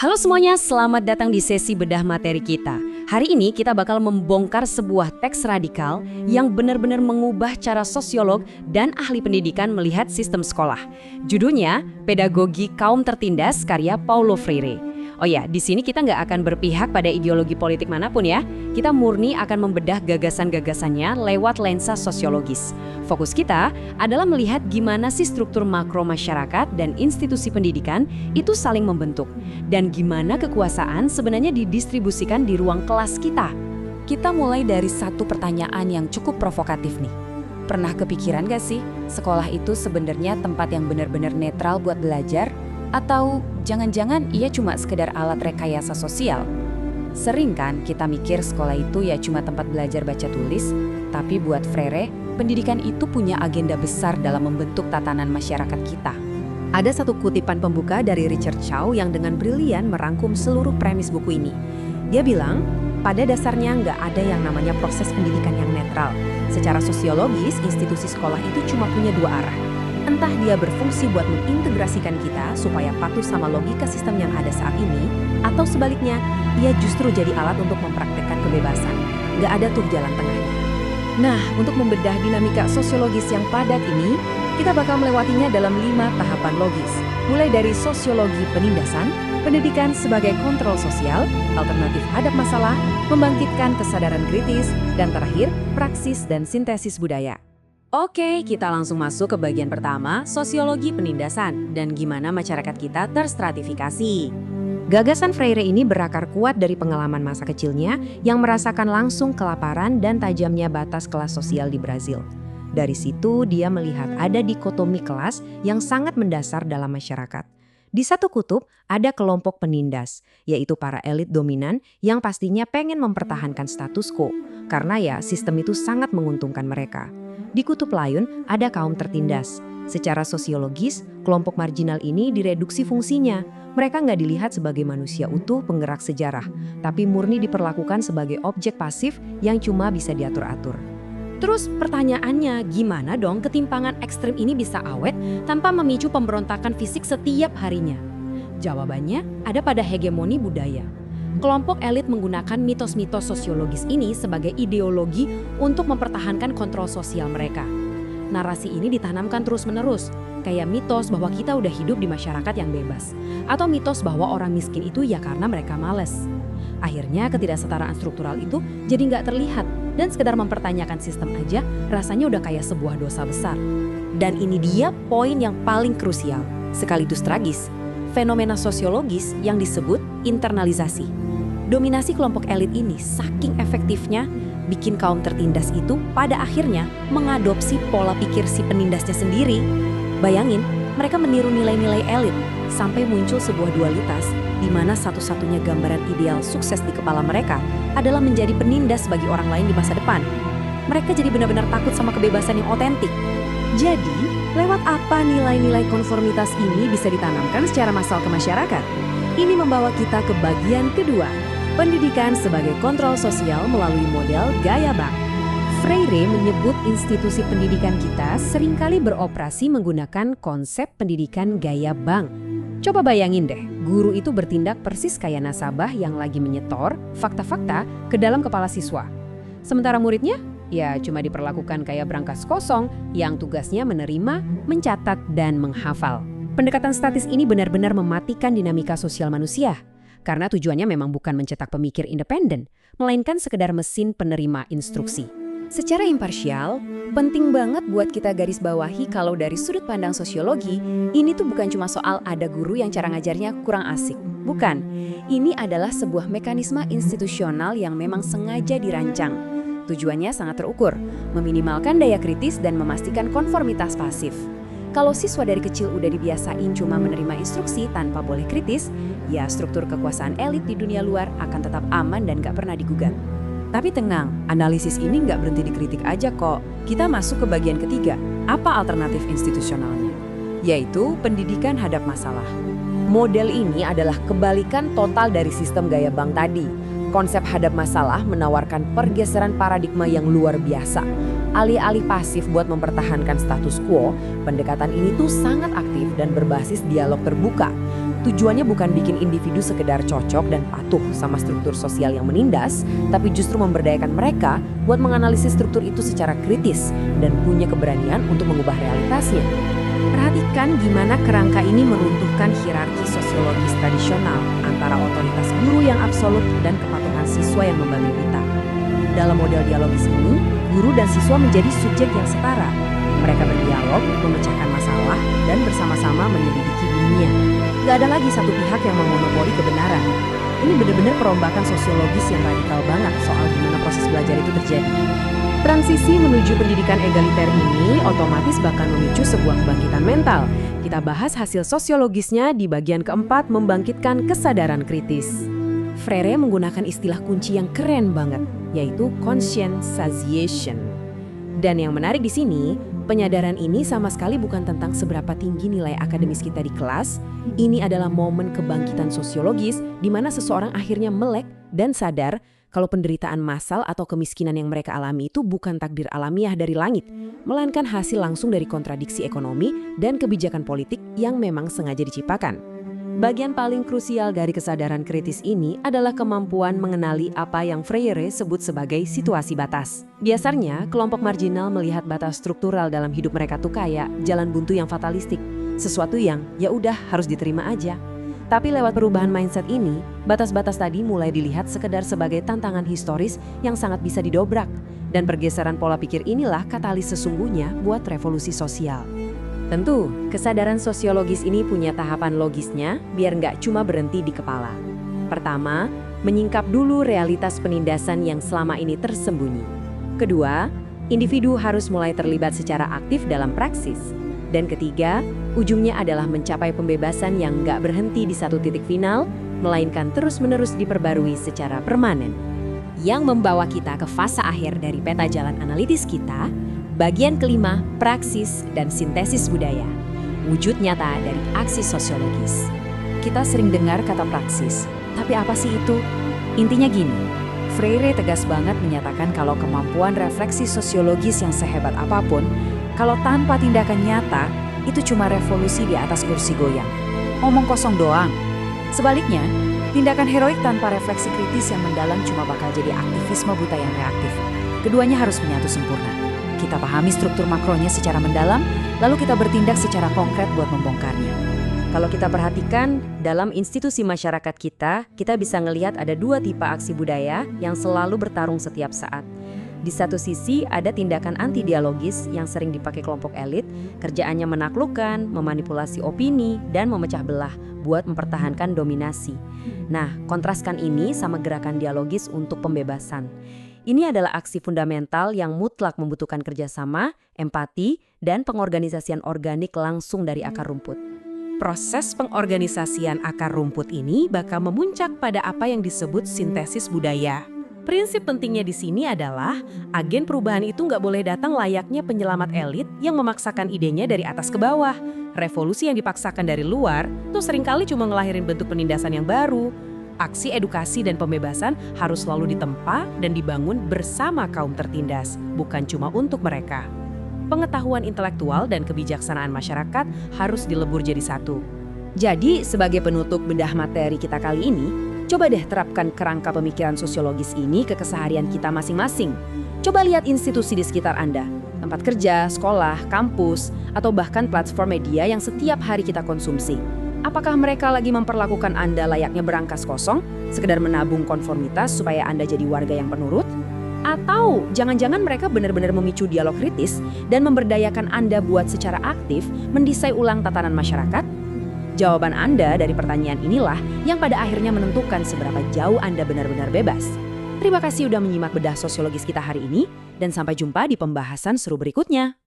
Halo semuanya, selamat datang di sesi bedah materi kita. Hari ini kita bakal membongkar sebuah teks radikal yang benar-benar mengubah cara sosiolog dan ahli pendidikan melihat sistem sekolah. Judulnya, Pedagogi Kaum Tertindas karya Paulo Freire. Oh ya, di sini kita nggak akan berpihak pada ideologi politik manapun ya. Kita murni akan membedah gagasan-gagasannya lewat lensa sosiologis. Fokus kita adalah melihat gimana sih struktur makro masyarakat dan institusi pendidikan itu saling membentuk. Dan gimana kekuasaan sebenarnya didistribusikan di ruang kelas kita. Kita mulai dari satu pertanyaan yang cukup provokatif nih. Pernah kepikiran gak sih, sekolah itu sebenarnya tempat yang benar-benar netral buat belajar? Atau jangan-jangan ia cuma sekedar alat rekayasa sosial? Sering kan kita mikir sekolah itu ya cuma tempat belajar baca tulis, tapi buat Freire, pendidikan itu punya agenda besar dalam membentuk tatanan masyarakat kita. Ada satu kutipan pembuka dari Richard Shaw yang dengan brilian merangkum seluruh premis buku ini. Dia bilang, pada dasarnya nggak ada yang namanya proses pendidikan yang netral. Secara sosiologis, institusi sekolah itu cuma punya dua arah. Entah dia berfungsi buat mengintegrasikan kita supaya patuh sama logika sistem yang ada saat ini, atau sebaliknya, ia justru jadi alat untuk mempraktekkan kebebasan. Nggak ada tuh jalan tengahnya. Nah, untuk membedah dinamika sosiologis yang padat ini, kita bakal melewatinya dalam 5 tahapan logis. Mulai dari sosiologi penindasan, pendidikan sebagai kontrol sosial, alternatif hadap masalah, membangkitkan kesadaran kritis, dan terakhir, praksis dan sintesis budaya. Oke, kita langsung masuk ke bagian pertama, sosiologi penindasan, dan gimana masyarakat kita terstratifikasi. Gagasan Freire ini berakar kuat dari pengalaman masa kecilnya yang merasakan langsung kelaparan dan tajamnya batas kelas sosial di Brazil. Dari situ dia melihat ada dikotomi kelas yang sangat mendasar dalam masyarakat. Di satu kutub ada kelompok penindas, yaitu para elit dominan yang pastinya pengen mempertahankan status quo, karena ya sistem itu sangat menguntungkan mereka. Di kutub lain ada kaum tertindas. Secara sosiologis, kelompok marginal ini direduksi fungsinya. Mereka nggak dilihat sebagai manusia utuh penggerak sejarah, tapi murni diperlakukan sebagai objek pasif yang cuma bisa diatur-atur. Terus pertanyaannya, gimana dong ketimpangan ekstrem ini bisa awet tanpa memicu pemberontakan fisik setiap harinya? Jawabannya ada pada hegemoni budaya. Kelompok elit menggunakan mitos-mitos sosiologis ini sebagai ideologi untuk mempertahankan kontrol sosial mereka. Narasi ini ditanamkan terus-menerus, kayak mitos bahwa kita udah hidup di masyarakat yang bebas, atau mitos bahwa orang miskin itu ya karena mereka malas. Akhirnya ketidaksetaraan struktural itu jadi nggak terlihat, dan sekedar mempertanyakan sistem aja rasanya udah kayak sebuah dosa besar. Dan ini dia poin yang paling krusial, sekaligus tragis, fenomena sosiologis yang disebut internalisasi. Dominasi kelompok elit ini saking efektifnya bikin kaum tertindas itu pada akhirnya mengadopsi pola pikir si penindasnya sendiri. Bayangin, mereka meniru nilai-nilai elit sampai muncul sebuah dualitas di mana satu-satunya gambaran ideal sukses di kepala mereka adalah menjadi penindas bagi orang lain di masa depan. Mereka jadi benar-benar takut sama kebebasan yang otentik. Jadi, lewat apa nilai-nilai konformitas ini bisa ditanamkan secara massal ke masyarakat? Ini membawa kita ke bagian kedua, pendidikan sebagai kontrol sosial melalui model gaya bank. Freire menyebut institusi pendidikan kita seringkali beroperasi menggunakan konsep pendidikan gaya bank. Coba bayangin deh, guru itu bertindak persis kayak nasabah yang lagi menyetor fakta-fakta ke dalam kepala siswa. Sementara muridnya, ya cuma diperlakukan kayak brankas kosong yang tugasnya menerima, mencatat, dan menghafal. Pendekatan statis ini benar-benar mematikan dinamika sosial manusia, karena tujuannya memang bukan mencetak pemikir independen, melainkan sekedar mesin penerima instruksi. Secara imparsial, penting banget buat kita garis bawahi kalau dari sudut pandang sosiologi, ini tuh bukan cuma soal ada guru yang cara ngajarnya kurang asik. Bukan, ini adalah sebuah mekanisme institusional yang memang sengaja dirancang. Tujuannya sangat terukur, meminimalkan daya kritis dan memastikan konformitas pasif. Kalau siswa dari kecil udah dibiasain cuma menerima instruksi tanpa boleh kritis, ya struktur kekuasaan elit di dunia luar akan tetap aman dan gak pernah digugat. Tapi tenang, analisis ini nggak berhenti dikritik aja kok. Kita masuk ke bagian ketiga, apa alternatif institusionalnya? Yaitu pendidikan hadap masalah. Model ini adalah kebalikan total dari sistem gaya bank tadi. Konsep hadap masalah menawarkan pergeseran paradigma yang luar biasa. Alih-alih pasif buat mempertahankan status quo, pendekatan ini tuh sangat aktif dan berbasis dialog terbuka. Tujuannya bukan bikin individu sekedar cocok dan patuh sama struktur sosial yang menindas, tapi justru memberdayakan mereka buat menganalisis struktur itu secara kritis dan punya keberanian untuk mengubah realitasnya. Perhatikan gimana kerangka ini meruntuhkan hierarki sosiologis tradisional antara otoritas guru yang absolut dan kepatuhan siswa yang membantu buta. Dalam model dialogis ini, guru dan siswa menjadi subjek yang setara. Mereka berdialog, memecahkan masalah, dan bersama-sama menyelidiki dunia. Gak ada lagi satu pihak yang memonopoli kebenaran. Ini benar-benar perombakan sosiologis yang radikal banget soal gimana proses belajar itu terjadi. Transisi menuju pendidikan egaliter ini otomatis bahkan memicu sebuah kebangkitan mental. Kita bahas hasil sosiologisnya di bagian keempat, membangkitkan kesadaran kritis. Freire menggunakan istilah kunci yang keren banget, yaitu conscientization. Dan yang menarik di sini, penyadaran ini sama sekali bukan tentang seberapa tinggi nilai akademis kita di kelas. Ini adalah momen kebangkitan sosiologis di mana seseorang akhirnya melek dan sadar kalau penderitaan massal atau kemiskinan yang mereka alami itu bukan takdir alamiah dari langit, melainkan hasil langsung dari kontradiksi ekonomi dan kebijakan politik yang memang sengaja diciptakan. Bagian paling krusial dari kesadaran kritis ini adalah kemampuan mengenali apa yang Freire sebut sebagai situasi batas. Biasanya, kelompok marginal melihat batas struktural dalam hidup mereka tuh kayak jalan buntu yang fatalistik, sesuatu yang ya udah harus diterima aja. Tapi lewat perubahan mindset ini, batas-batas tadi mulai dilihat sekedar sebagai tantangan historis yang sangat bisa didobrak. Dan pergeseran pola pikir inilah katalis sesungguhnya buat revolusi sosial. Tentu, kesadaran sosiologis ini punya tahapan logisnya biar nggak cuma berhenti di kepala. Pertama, menyingkap dulu realitas penindasan yang selama ini tersembunyi. Kedua, individu harus mulai terlibat secara aktif dalam praksis. Dan ketiga, ujungnya adalah mencapai pembebasan yang nggak berhenti di satu titik final, melainkan terus-menerus diperbarui secara permanen. Yang membawa kita ke fase akhir dari peta jalan analitis kita, bagian kelima, praksis dan sintesis budaya. Wujud nyata dari aksi sosiologis. Kita sering dengar kata praksis, tapi apa sih itu? Intinya gini, Freire tegas banget menyatakan kalau kemampuan refleksi sosiologis yang sehebat apapun, kalau tanpa tindakan nyata, itu cuma revolusi di atas kursi goyang. Omong kosong doang. Sebaliknya, tindakan heroik tanpa refleksi kritis yang mendalam cuma bakal jadi aktivisme buta yang reaktif. Keduanya harus menyatu sempurna. Kita pahami struktur makronya secara mendalam, lalu kita bertindak secara konkret buat membongkarnya. Kalau kita perhatikan, dalam institusi masyarakat kita bisa ngelihat ada dua tipe aksi budaya yang selalu bertarung setiap saat. Di satu sisi ada tindakan anti-dialogis yang sering dipakai kelompok elit, kerjaannya menaklukkan, memanipulasi opini, dan memecah belah buat mempertahankan dominasi. Nah, kontraskan ini sama gerakan dialogis untuk pembebasan. Ini adalah aksi fundamental yang mutlak membutuhkan kerjasama, empati, dan pengorganisasian organik langsung dari akar rumput. Proses pengorganisasian akar rumput ini bakal memuncak pada apa yang disebut sintesis budaya. Prinsip pentingnya di sini adalah agen perubahan itu nggak boleh datang layaknya penyelamat elit yang memaksakan idenya dari atas ke bawah. Revolusi yang dipaksakan dari luar tuh seringkali cuma ngelahirin bentuk penindasan yang baru. Aksi edukasi dan pembebasan harus selalu ditempa dan dibangun bersama kaum tertindas, bukan cuma untuk mereka. Pengetahuan intelektual dan kebijaksanaan masyarakat harus dilebur jadi satu. Jadi, sebagai penutup bedah materi kita kali ini, coba deh terapkan kerangka pemikiran sosiologis ini ke keseharian kita masing-masing. Coba lihat institusi di sekitar Anda, tempat kerja, sekolah, kampus, atau bahkan platform media yang setiap hari kita konsumsi. Apakah mereka lagi memperlakukan Anda layaknya berangkas kosong, sekedar menabung konformitas supaya Anda jadi warga yang penurut? Atau jangan-jangan mereka benar-benar memicu dialog kritis dan memberdayakan Anda buat secara aktif mendesain ulang tatanan masyarakat? Jawaban Anda dari pertanyaan inilah yang pada akhirnya menentukan seberapa jauh Anda benar-benar bebas. Terima kasih udah menyimak bedah sosiologis kita hari ini, dan sampai jumpa di pembahasan seru berikutnya.